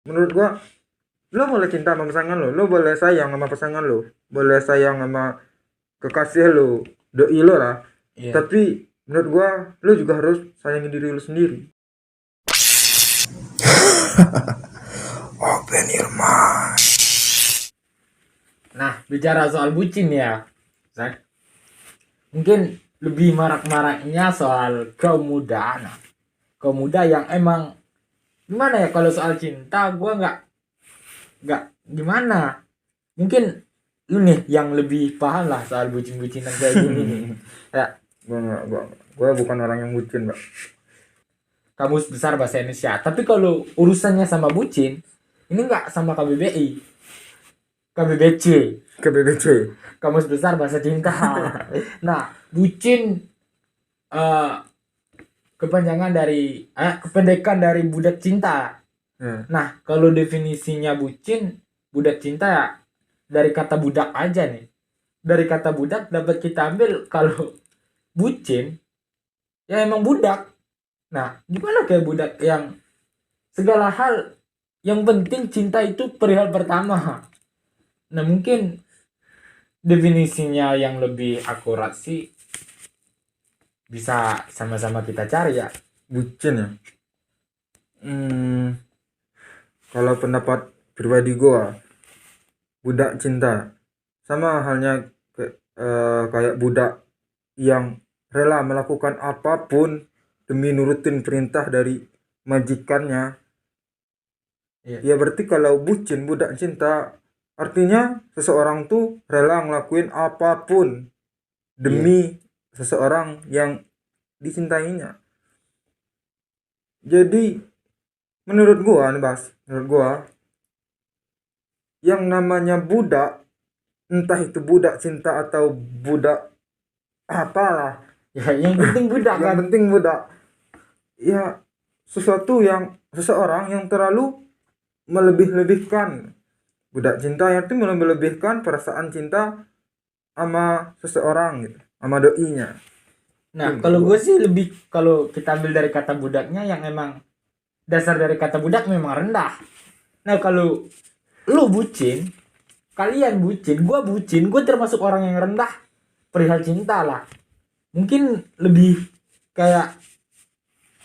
menurut gua lo boleh cinta sama pasangan lo boleh sayang sama pasangan lo, boleh sayang sama kekasih lo, doi lo lah. Iya. Tapi menurut gua lo juga harus sayangi diri lo sendiri. Open your mind. Nah, bicara soal bucin ya, Zak. Mungkin lebih marak-maraknya soal kaum muda. Nah, kaum muda yang emang gimana ya, kalau soal cinta gue nggak gimana. Mungkin lu nih yang lebih paham lah soal bucin-bucinan kayak gini nih. Ya, Gua bukan orang yang bucin, Mbak. kamus besar bahasa Indonesia. Tapi kalau urusannya sama bucin, ini nggak sama KBBI, KBBC, KBBC. kamus besar bahasa cinta. Nah, bucin eh kepanjangan dari kependekan dari budak cinta. Nah, kalau definisinya bucin, budak cinta ya dari kata budak aja nih. Dari kata budak dapat kita ambil kalau bucin ya emang budak. Nah, gimana kayak budak yang segala hal yang penting cinta itu perihal pertama. Nah, mungkin definisinya yang lebih akurat sih bisa sama-sama kita cari ya. Bucin ya. Kalau pendapat pribadi gua, budak cinta sama halnya kayak budak yang rela melakukan apapun demi nurutin perintah dari majikannya. Iya. Ya berarti kalau bucin, budak cinta, artinya seseorang tuh rela ngelakuin apapun demi seseorang yang dicintainya. Jadi menurut gua nih Bas, menurut gua yang namanya budak, entah itu budak cinta atau budak apalah, Ya, yang penting budak yang kan. penting budak, ya sesuatu yang seseorang yang terlalu melebih-lebihkan budak cinta, yang itu melebih-lebihkan perasaan cinta sama seseorang gitu, sama doinya. Nah, kalau gue sih lebih, kalau kita ambil dari kata budaknya yang emang dasar dari kata budak memang rendah. Nah, kalau lu bucin, kalian bucin, gue termasuk orang yang rendah perihal cinta lah. Mungkin lebih kayak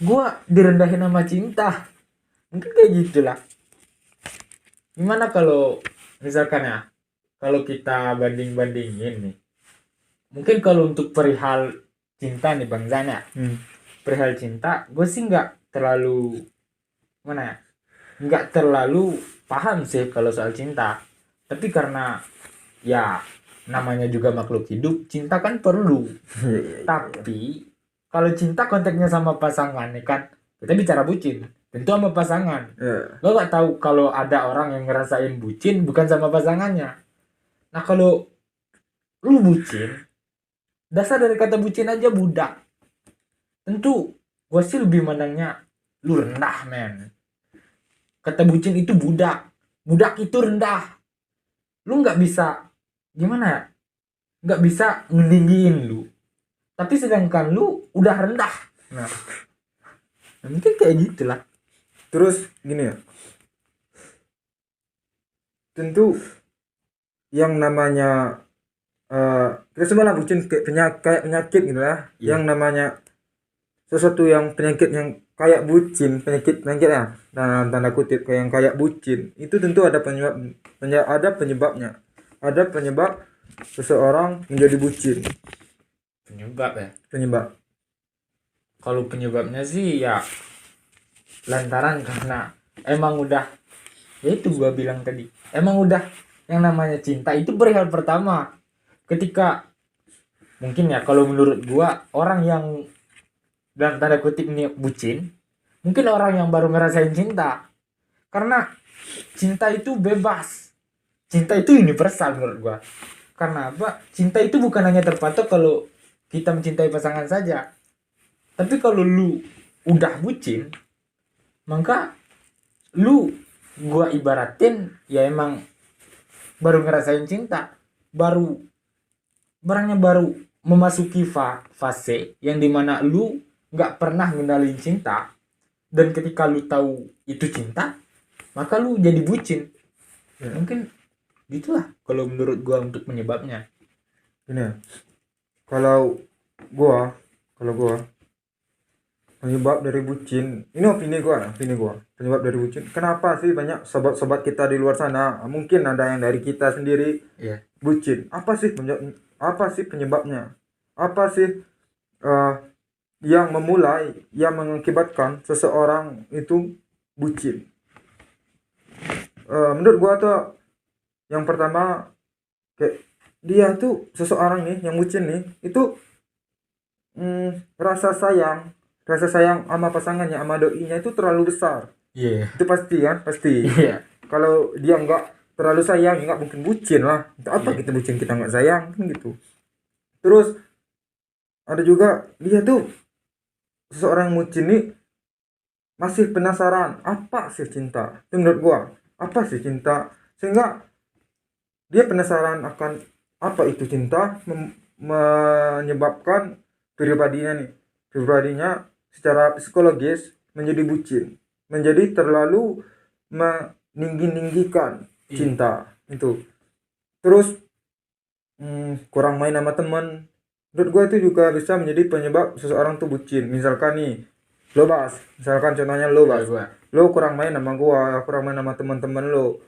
gue direndahin sama cinta. Mungkin kayak gitulah. Gimana kalau misalkan ya, kalau kita banding-bandingin nih. Mungkin kalau untuk perihal cinta nih Bang Zana, perihal cinta gue sih nggak terlalu mana ya, nggak terlalu paham sih kalau soal cinta. Tapi karena ya namanya juga makhluk hidup, cinta kan perlu. Tapi kalau cinta konteksnya sama pasangan nih kan, kita bicara bucin tentu sama pasangan. Lo nggak tahu kalau ada orang yang ngerasain bucin bukan sama pasangannya. Nah, kalau lu bucin, dasar dari kata bucin aja budak, tentu gue sih lebih mandangnya lu rendah men. Kata bucin itu budak, budak itu rendah. Lu nggak bisa gimana ya, nggak bisa ngelingin lu, tapi sedangkan lu udah rendah. Nah, mungkin kayak gitulah. Terus gini ya, tentu yang namanya kita semua bucin kayak penyakit gitu lah. Yang namanya sesuatu yang penyakit yang kayak bucin, penyakit ya dalam tanda kutip, kayak yang kayak bucin itu tentu ada penyebabnya, ada penyebab seseorang menjadi bucin. Penyebab Kalau penyebabnya sih ya lantaran karena emang udah, ya itu gua bilang tadi, emang udah yang namanya cinta itu perihal pertama. Ketika mungkin ya, kalau menurut gua orang yang dalam tanda kutip ini bucin, mungkin orang yang baru ngerasain cinta. Karena cinta itu bebas, cinta itu universal menurut gua. Karena apa? Cinta itu bukan hanya terpatok kalau kita mencintai pasangan saja. Tapi kalau lu udah bucin, maka lu, gua ibaratin ya emang baru ngerasain cinta, baru barangnya baru memasuki fase yang dimana lu nggak pernah ngenalin cinta, dan ketika lu tahu itu cinta, maka lu jadi bucin. Ya. Mungkin gitulah kalau menurut gua untuk penyebabnya. Ini ya, kalau gua penyebab dari bucin, ini opini gua penyebab dari bucin, kenapa sih banyak sobat-sobat kita di luar sana, mungkin ada yang dari kita sendiri Iya. bucin, apa sih penyebabnya, apa sih eh, yang mengakibatkan seseorang itu bucin. Menurut gua tuh yang pertama, kayak dia tuh seseorang nih yang bucin nih itu rasa sayang sama pasangannya, sama doinya itu terlalu besar. Iya. Itu pasti kan, pasti. Iya. Kalau dia nggak terlalu sayang, nggak mungkin bucin lah. Untuk apa Iya. kita bucin, kita nggak sayang kan gitu. Terus ada juga dia tuh seseorang yang bucin nih masih penasaran apa sih cinta. Itu menurut gua, apa sih cinta, sehingga dia penasaran akan apa itu cinta, menyebabkan pribadinya secara psikologis menjadi bucin, menjadi terlalu meninggi-ninggikan cinta itu. Terus kurang main sama teman, menurut gue itu juga bisa menjadi penyebab seseorang tuh bucin. Misalkan nih misalkan contohnya lo kurang main sama gua, kurang main sama teman-teman lo,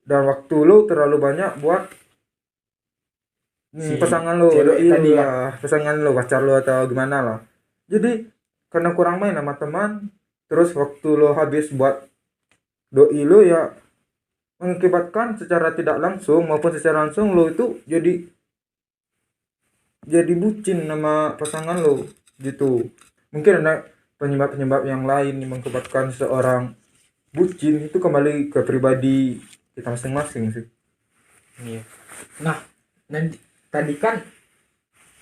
dan waktu lo terlalu banyak buat pasangan lo, cewek tadi pasangan lo, pacar lo atau gimana lah. Jadi karena kurang main sama teman, terus waktu lo habis buat doi lo, ya mengakibatkan secara tidak langsung maupun secara langsung lo itu jadi bucin sama pasangan lo gitu. Mungkin ada penyebab-penyebab yang lain yang mengakibatkan seseorang bucin, itu kembali ke pribadi kita masing-masing sih. Iya. Nah, nanti tadi kan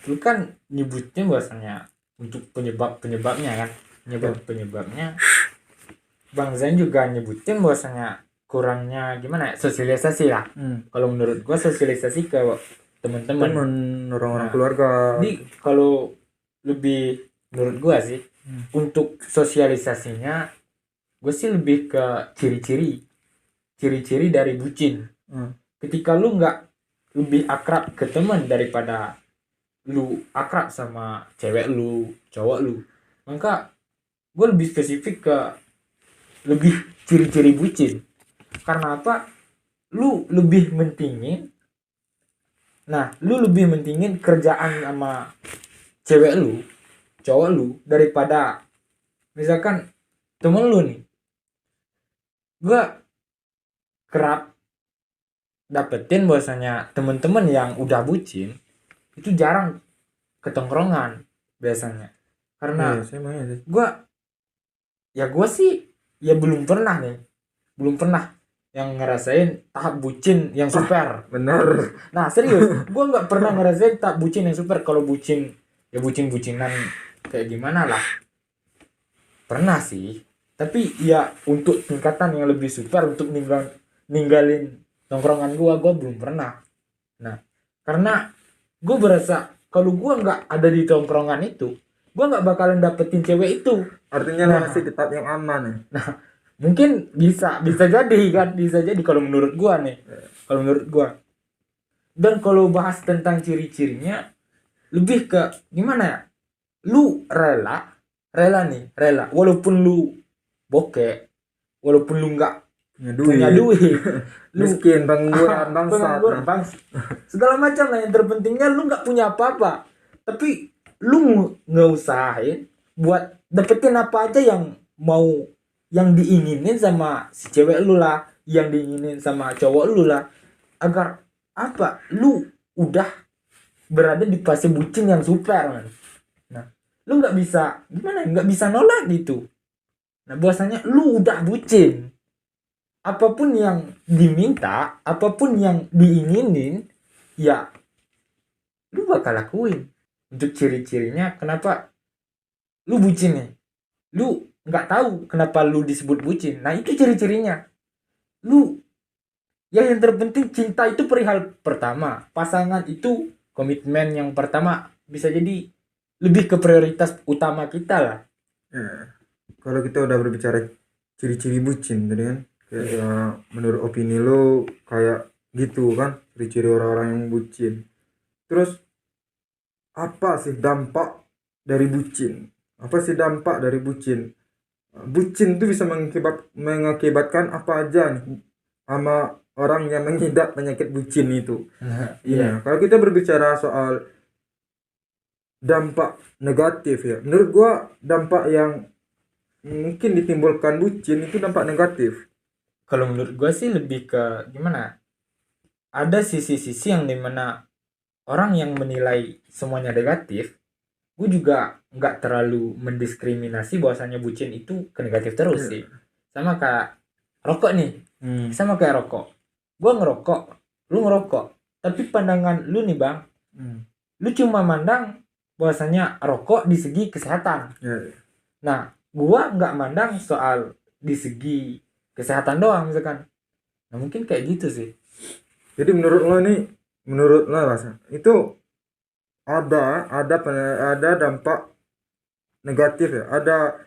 lu kan nyebutnya bahasanya untuk penyebabnya kan, penyebabnya Bang Zain juga nyebutin bahwasanya kurangnya gimana ya, sosialisasi lah. Kalau menurut gua sosialisasi ke teman-teman, orang-orang Nah, keluarga. Jadi kalau lebih menurut gua sih untuk sosialisasinya, gue sih lebih ke ciri-ciri dari bucin. Ketika lu nggak lebih akrab ke teman daripada lu akrab sama cewek lu, cowok lu, maka gue lebih spesifik ke lebih ciri-ciri bucin. Karena apa? Lu lebih mentingin kerjaan sama cewek lu, cowok lu, daripada misalkan temen lu nih. Gue kerap dapetin bahwasanya temen-temen yang udah bucin itu jarang ketongkrongan biasanya. Karena gue sih ya belum pernah yang ngerasain tahap bucin yang super. Bener. Nah serius, gue nggak pernah ngerasain tahap bucin yang super. Kalau bucin ya bucinan kayak gimana lah, pernah sih, tapi ya untuk tingkatan yang lebih super, untuk ninggalin tongkrongan gue belum pernah. Nah karena gue berasa kalau gue nggak ada di tongkrongan itu, gue nggak bakalan dapetin cewek itu. Artinya masih di tahap yang aman ya. Nah mungkin bisa jadi kan, bisa jadi kalau menurut gua nih, kalau menurut gua. Dan kalau bahas tentang ciri-cirinya, lebih ke gimana ya, lu rela walaupun lu bokeh, walaupun lu nggak punya duit miskin, pengangguran, bangsa, segala macam lah. Yang terpentingnya lu nggak punya apa-apa, tapi lu ngeusahain buat dapetin apa aja yang mau, yang diinginin sama si cewek lu lah, yang diinginin sama cowok lu lah, agar apa, lu udah berada di fase bucin yang super man. Nah lu nggak bisa nolak gitu. Nah bahwasanya lu udah bucin, apapun yang diminta, apapun yang diinginin, ya lu bakal lakuin. Untuk ciri-cirinya kenapa lu bucin nih, lu nggak tahu kenapa lu disebut bucin. Nah itu ciri-cirinya. Lu ya, yang terpenting cinta itu perihal pertama, pasangan itu komitmen yang pertama, bisa jadi lebih ke prioritas utama kita lah. Kalau kita udah berbicara ciri-ciri bucin tadi kan, Ya, menurut opini lo kayak gitu kan ciri-ciri orang-orang yang bucin. Terus apa sih dampak dari bucin? Apa sih dampak dari bucin? Bucin itu bisa mengakibatkan apa aja nih sama orang yang mengidap penyakit bucin itu. Iya. Kalau kita berbicara soal dampak negatif ya, menurut gua dampak yang mungkin ditimbulkan bucin itu dampak negatif. Kalau menurut gue sih lebih ke gimana? Ada sisi-sisi yang dimana orang yang menilai semuanya negatif, gue juga nggak terlalu mendiskriminasi bahwasanya bucin itu ke negatif terus sih. Sama kayak rokok nih, sama kayak rokok. Gue ngerokok, lu ngerokok, tapi pandangan lu nih bang, lu cuma mandang bahwasanya rokok di segi kesehatan. Nah, gua nggak mandang soal di segi kesehatan doang misalkan. Nah, mungkin kayak gitu sih. Jadi menurut lo rasa itu ada dampak negatif ya, ada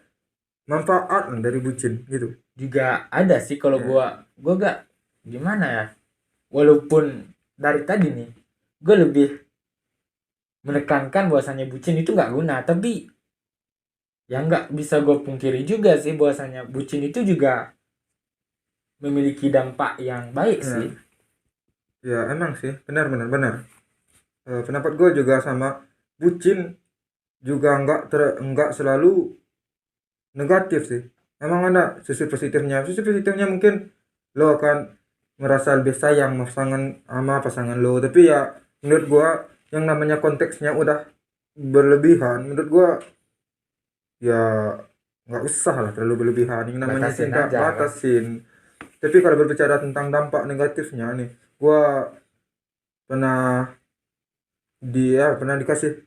manfaat dari bucin gitu. Juga ada sih kalau gua gak gimana ya. Walaupun dari tadi nih, gua lebih menekankan bahwasanya bucin itu nggak guna, tapi yang nggak bisa gue pungkiri juga sih bahwasanya bucin itu juga memiliki dampak yang baik Ya, sih. ya emang sih, benar. Pendapat gue juga sama, bucin juga nggak selalu negatif sih. Emang ada sisi positifnya. Sisi positifnya mungkin lo akan merasa lebih sayang sama pasangan lo. Tapi ya menurut gua yang namanya konteksnya udah berlebihan. Menurut gua ya nggak usah lah terlalu berlebihan. Yang namanya Batasin cinta aja kan. batasin. Tapi kalau berbicara tentang dampak negatifnya nih, gua pernah pernah dikasih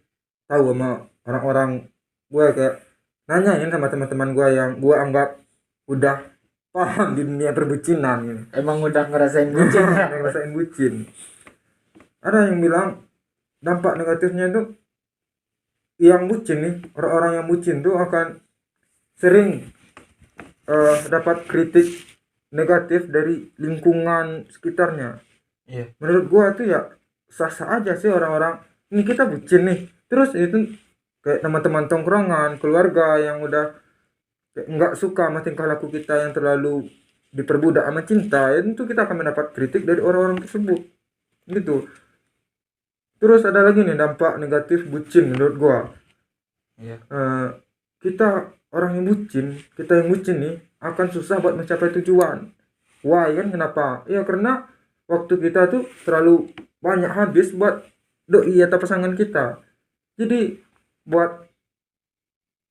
tahu sama orang-orang, gue kayak nanyain sama teman-teman gue yang gue anggap udah paham di dunia perbucinan gitu. Emang udah ngerasain bucin ya? Yang ngerasain bucin, ada yang bilang dampak negatifnya itu yang bucin nih, orang-orang yang bucin tuh akan sering dapat kritik negatif dari lingkungan sekitarnya. Iya. Menurut gua tuh ya sah-sah aja sih orang-orang, ini kita bucin nih terus itu kayak teman-teman tongkrongan, keluarga yang udah kayak nggak suka sama tingkah laku kita yang terlalu diperbudak sama cinta, ya tentu kita akan mendapat kritik dari orang-orang tersebut gitu. Terus ada lagi nih dampak negatif bucin menurut gua. Iya. Kita yang bucin nih akan susah buat mencapai tujuan. Why kan, kenapa? Ya karena waktu kita tuh terlalu banyak habis buat doi atau pasangan kita. Jadi buat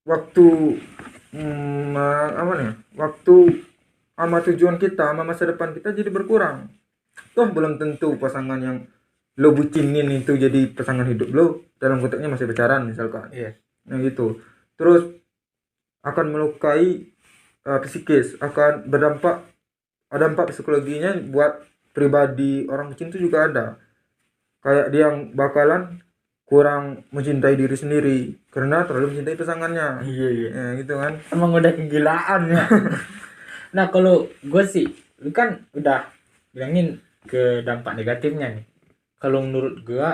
waktu apa nih? Waktu sama tujuan kita, sama masa depan kita jadi berkurang. Toh belum tentu pasangan yang lo bucinin itu jadi pasangan hidup lo, dalam konteksnya masih pacaran misalkan. Iya. Nah gitu. Terus akan melukai psikis, akan ada dampak psikologinya buat pribadi orang bucin itu juga ada. Kayak dia yang bakalan kurang mencintai diri sendiri karena terlalu mencintai pasangannya. Iya. Ya gitu kan. Emang udah kegilaan ya. Nah kalau gue sih, lu kan udah bilangin ke dampak negatifnya nih. Kalau menurut gue,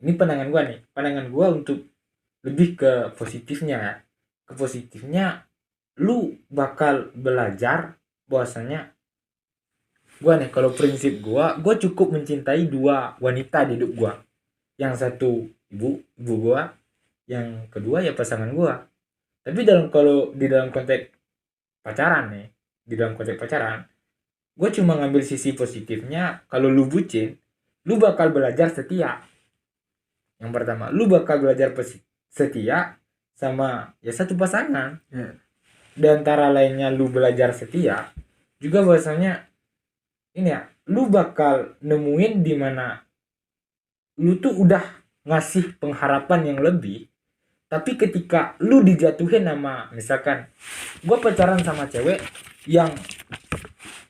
ini pandangan gue nih, pandangan gue untuk lebih ke positifnya ya. Ke positifnya, lu bakal belajar bahwasanya gue nih, kalau prinsip gue cukup mencintai dua wanita di hidup gue. Yang satu ibu gue, yang kedua ya pasangan gue. Tapi kalau di dalam konteks pacaran nih, di dalam konteks pacaran, gue cuma ngambil sisi positifnya. Kalau lu bucin, lu bakal belajar setia. Yang pertama, lu bakal belajar setia sama ya satu pasangan. Di antara lainnya lu belajar setia, juga bahwasanya ini ya, lu bakal nemuin di mana lu tuh udah ngasih pengharapan yang lebih, tapi ketika lu dijatuhin sama, misalkan gue pacaran sama cewek yang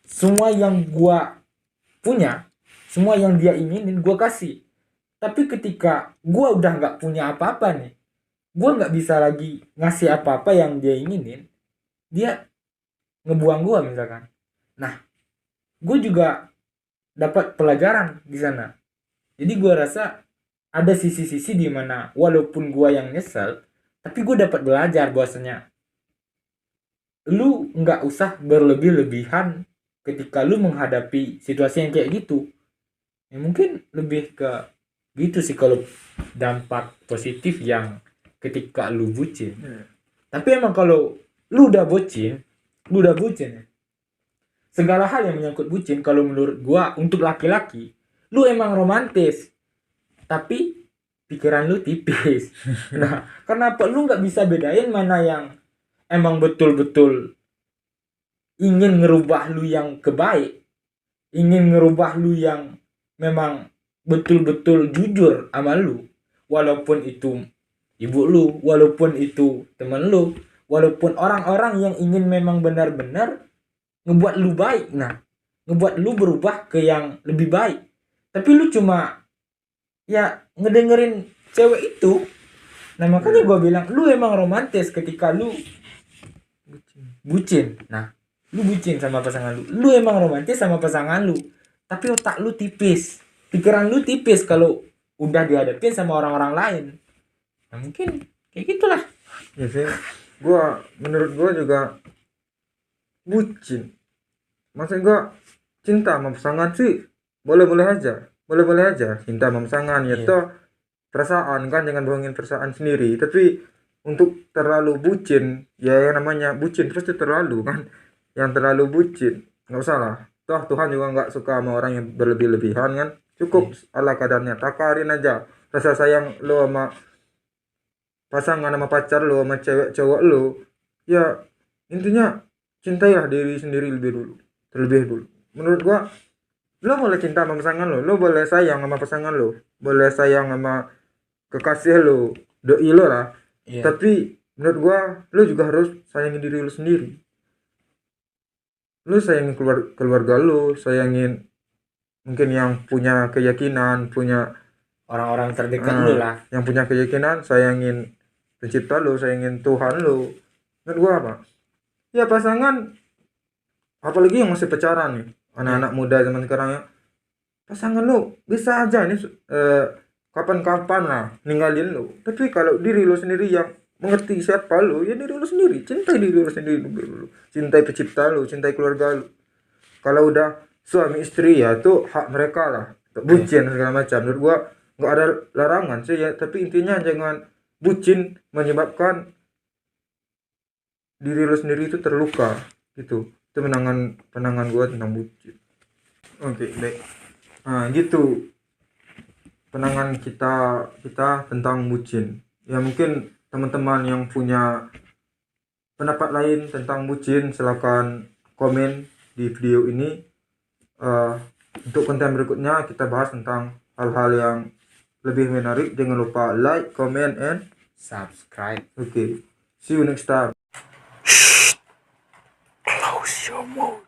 semua yang gue punya, semua yang dia inginin gue kasih, tapi ketika gue udah nggak punya apa-apa nih, gue nggak bisa lagi ngasih apa-apa yang dia inginin, dia ngebuang gue misalkan. Nah, gue juga dapat pelajaran di sana. Jadi gue rasa ada sisi-sisi di mana walaupun gue yang nyesel, tapi gue dapat belajar bahwasanya lu nggak usah berlebih-lebihan ketika lu menghadapi situasi yang kayak gitu. Ya mungkin lebih ke gitu sih kalau dampak positif yang ketika lu bucin. Tapi emang kalau lu udah bucin ya, segala hal yang menyangkut bucin kalau menurut gua untuk laki-laki, lu emang romantis tapi pikiran lu tipis. Nah, kenapa lu nggak bisa bedain mana yang emang betul-betul ingin ngerubah lu yang kebaik, ingin ngerubah lu yang memang betul-betul jujur sama lu, walaupun itu ibu lu, walaupun itu teman lu, walaupun orang-orang yang ingin memang benar-benar ngebuat lu baik, nah ngebuat lu berubah ke yang lebih baik, tapi lu cuma ya ngedengerin cewek itu. Nah makanya gue bilang lu emang romantis ketika lu bucin. Nah lu bucin sama pasangan lu emang romantis sama pasangan lu, tapi otak lu tipis, pikiran lu tipis kalau udah dihadapin sama orang-orang lain. Nah mungkin kayak gitulah. Ya sih, menurut gua juga bucin. Maksud gua cinta sama pasangan sih boleh-boleh aja cinta sama pasangan ya Iya. toh perasaan kan, jangan bohongin perasaan sendiri. Tapi untuk terlalu bucin, ya yang namanya bucin pasti terlalu kan, yang terlalu bucin nggak usah lah, toh Tuhan juga nggak suka sama orang yang berlebih-lebihan kan. Cukup ala kadarnya, takarin aja rasa sayang lo sama pasangan, sama pacar lo, sama cewek cowok lo. Ya intinya cintailah diri sendiri terlebih dulu. Menurut gua lo boleh cinta sama pasangan lo boleh sayang sama pasangan lo, boleh sayang sama kekasih lo, doi lo lah. Iya. Tapi menurut gua lo juga harus sayangin diri lo sendiri. Lo sayangin keluarga lo, sayangin mungkin yang punya keyakinan, punya Orang-orang terdekat lu lah. yang punya keyakinan, sayangin pencipta lo, sayangin Tuhan lo. Menurut gua apa? Ya pasangan, apalagi yang masih pacaran nih, anak-anak muda zaman sekarang ya, pasangan lo bisa aja nih kapan-kapan lah ninggalin lo. Tapi kalau diri lo sendiri yang mengerti siapa lo, ya diri lo sendiri, cintai diri lo sendiri dulu, cintai pencipta lo, cintai keluarga lo. Kalau udah suami istri ya itu hak mereka lah, bucin segala macam. Menurut gua nggak ada larangan sih ya, tapi intinya jangan bucin menyebabkan diri lo sendiri itu terluka gitu. Itu penangan gua tentang bucin. Oke, baik. Nah gitu penangan kita tentang bucin. Ya mungkin teman-teman yang punya pendapat lain tentang bucin silakan komen di video ini. Untuk konten berikutnya kita bahas tentang hal-hal yang lebih menarik. Jangan lupa like, comment, and Subscribe. okay. See you next time. Close your mouth.